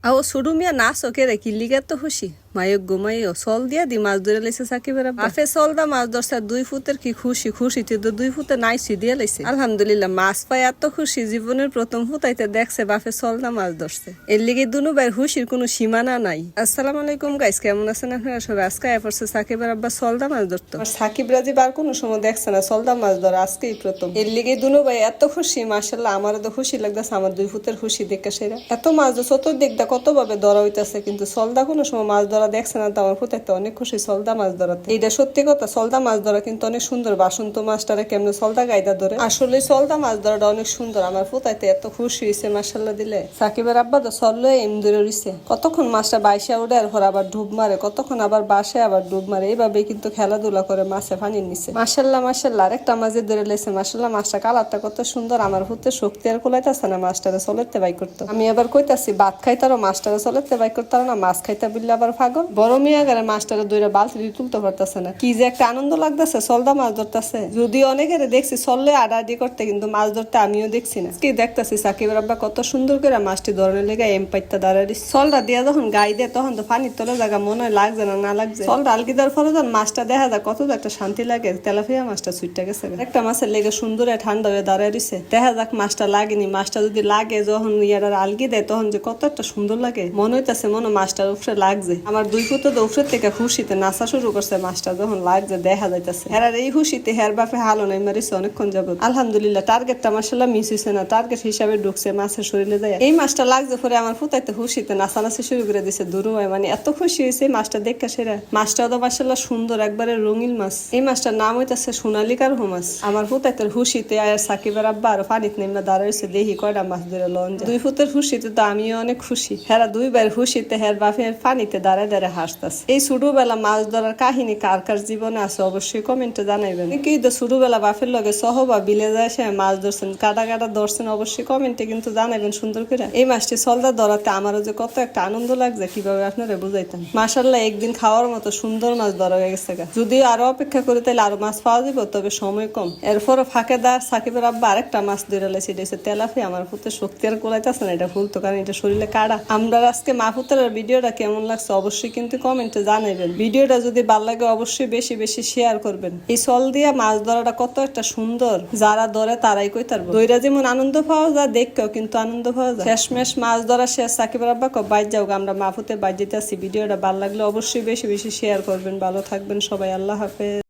আও শুরু মিয়া নাচ ওকে রে কিল্লিগার তো খুশি মায়ক ঘুমাইও সল দিয়া দি মাছ ধরে লাইছে সাকিবের বাফে সলদা মাছ ধরছে 2 ফুটের কি খুশি তো 2 ফুটে নাইছি দিয়ে লাইছে আলহামদুলিল্লাহ মাছ পাই এত খুশি জীবনের প্রথম ফুটাইতে দেখছে বাফে সলদা মাছ ধরছে এর লিগে দুনু ভাইয়ের খুশির কোনো সীমানা নাই। আসসালামু আলাইকুম গাইস, কেমন আছেন আপনারা সবাই? আজকে এফরছে সাকিবের আব্বা সলদা মাছ ধরতো আর সাকিব রাজি বার কোনো সময় দেখছে না সলদা মাছ ধরা আজকেই প্রথম। এর লিগে দুনু ভাই এত খুশি, মাশাআল্লাহ আমারও তো খুশি লাগতেছে আমার 2 ফুটের খুশি দেখে সেরা এত মাছ চতুর্দিকটা কত ভাবে ধরা হইতাছে কিন্তু সলদা কোনো সময় মাছ ধরা দেখছে না। তো আমার ফুটাইতে অনেক খুশি সলদা মাছ ধরাতে। এইটা সত্যি কথা, সলদা মাছ ধরা কিন্তু অনেক সুন্দর। বাসন্ত মাছটারে কেমনে সলদা গাইদা ধরে, আসলে সলদা মাছ ধরাটা অনেক সুন্দর। আমার ফুটাইতে এত খুশি হয়েছে মাশাআল্লাহ দিলে। সাকিবের আব্বা তো সললে এম ধরে রইছে, কতক্ষণ মাছটা বাইশা উঠে আর ঘর আবার ডুব মারে, কতক্ষণ আবার বাসে আবার ডুব মারে, এইভাবে কিন্তু খেলাধুলা করে মাছে পানির নিচে। মাশাআল্লাহ মাশাআল্লাহ আরেকটা মাঝে ধরে লেছে মাশাআল্লাহ। মাছটা কালারটা কত সুন্দর। আমার ফুটে শক্তি আর কোলাইতেছে না মাছটারে চলেতে বাই করতো। আমি আবার কইতাছি ভাত খাইতারও মাছটারে চলেতে বাই করতার না, মাছ খাইতা বিল্লা আবার পাগল। বড় মিয়া গারে মাছটারে দইরা বালতি দিয়ে তুলতে পারতেছে না। কি যে একটা আনন্দ লাগতেছে সলদা মাছ ধরতেছে। যদি অনেকের দেখছি চললে আডাআডি করতে, কিন্তু মাছ ধরতে আমিও দেখছি না। কি দেখতেছি সাকিবের আব্বা কত সুন্দর করে মাছটি ধরনের লেগে এমপাইতে দাঁড়াই। সলটা দিয়া যখন গাই দেয় তখন তো পানির তলে জায়গা মনে হয় লাগছে না লাগছে। সলটা আলকি দেওয়ার ফলে যখন মাছটা দেখা যায় কত একটা শান্তি লাগে। তেলাপিয়া মাছটা ছুটতে গেছে, একটা মাছের লেগে সুন্দর ঠান্ডা হয়ে দাঁড়ায় রয়েছে। দেখা যাক মাছটা লাগেনি, মাছটা যদি লাগে যখন ইয়ার আলগি দেয় তখন যে কত একটা সুন্দর লাগে। মনে হইতেছে মনে মাছটার উপরে লাগছে। আমার 2 ফুট তো উপরের থেকে খুশিতে নাচা শুরু করছে। মাছটা যখন লাগছে দেখা যাইতেছে। হেরার এই খুশিতে হের বাপে হালো নাই মারিছে অনেকক্ষণ যাবত। আলহামদুলিল্লাহ টার্গেটটা মাশাআল্লাহ মিস হইছে না, টার্গেট হিসাবে ঢুকছে মাছের শরীরে যায়। এই মাছটা লাগছে পরে আমার ফুটাইতে খুশিতে নাচানাচি শুরু করে দিছে দুরু হয়, মানে এত খুশি হয়েছে মাছটা দেখে সেরা। মাছটাও তো মাশাআল্লাহ সুন্দর, একবারে রঙিন মাছ। এই মাছটার নাম হইতাছে সোনালিকার মাছ। আমার ফুটাইতে খুশিতে আর সাকিবের আব্বা আর পানিতে নেমে দাঁড়াইছে দেখি কয়টা মাছ ধরে লন যায়। 2 ফুটের খুশিতে তো আমিও অনেক খুশি। হেরা 2 বার খুশিতে হের বাপে পানিতে দাঁড়ায় দাঁড়ায় হাসতাছে। এই ছোটবেলা মাছ ধরার কাহিনী কার কার জীবনে আছে অবশ্যই কমেন্টে জানাইবেন। কি তো ছোটবেলা বাপের লগে সহবা বিলে যায় সে মাছ ধরছেন, কাটা ধরছেন, অবশ্যই কমেন্টে কিন্তু জানাইবেন সুন্দর করে। এই মাছটি সলদা ধরাতে আমারও যে কত একটা আনন্দ লাগছে কিভাবে আপনারা বুঝাইতাম। মাশাআল্লাহ একদিন খাওয়ার মতো সুন্দর মাছ ধরা হয়ে গেছে। যদি আরো অপেক্ষা করি তাহলে আরো মাছ পাওয়া যাবে, তবে সময় কম। এরপরও ফাঁকে দাঁড় সাকিবের আব্বা আরেকটা মাছ ধরে লাইছে, এটা হচ্ছে তেলাপি। আমার ফুতে শক্তি আর কোলাইতেছে না, এটা ফুলতো কারণ এটা শরীরে কাড়া। আমরা আজকে মা ফুতের ভিডিওটা কেমন লাগছে অবশ্যই কিন্তু কমেন্টে জানাইবেন। ভিডিওটা যদি ভালো লাগে অবশ্যই বেশি বেশি শেয়ার করবেন। এই সল দিয়া মাছ ধরাটা কত একটা সুন্দর, যারা ধরে তারাই কই তারবো। দইরা যেমন আনন্দ পাওয়া যায় দেখেও কিন্তু আনন্দ পাওয়া যায়। শেষমেশ মাছ ধরা শেষ। সাকিবের আব্বা বাইর যাও, আমরা মাহফুতে বাইর যেতে আসি। ভিডিওটা ভালো লাগলে অবশ্যই বেশি বেশি শেয়ার করবেন। ভালো থাকবেন সবাই, আল্লাহ হাফেজ।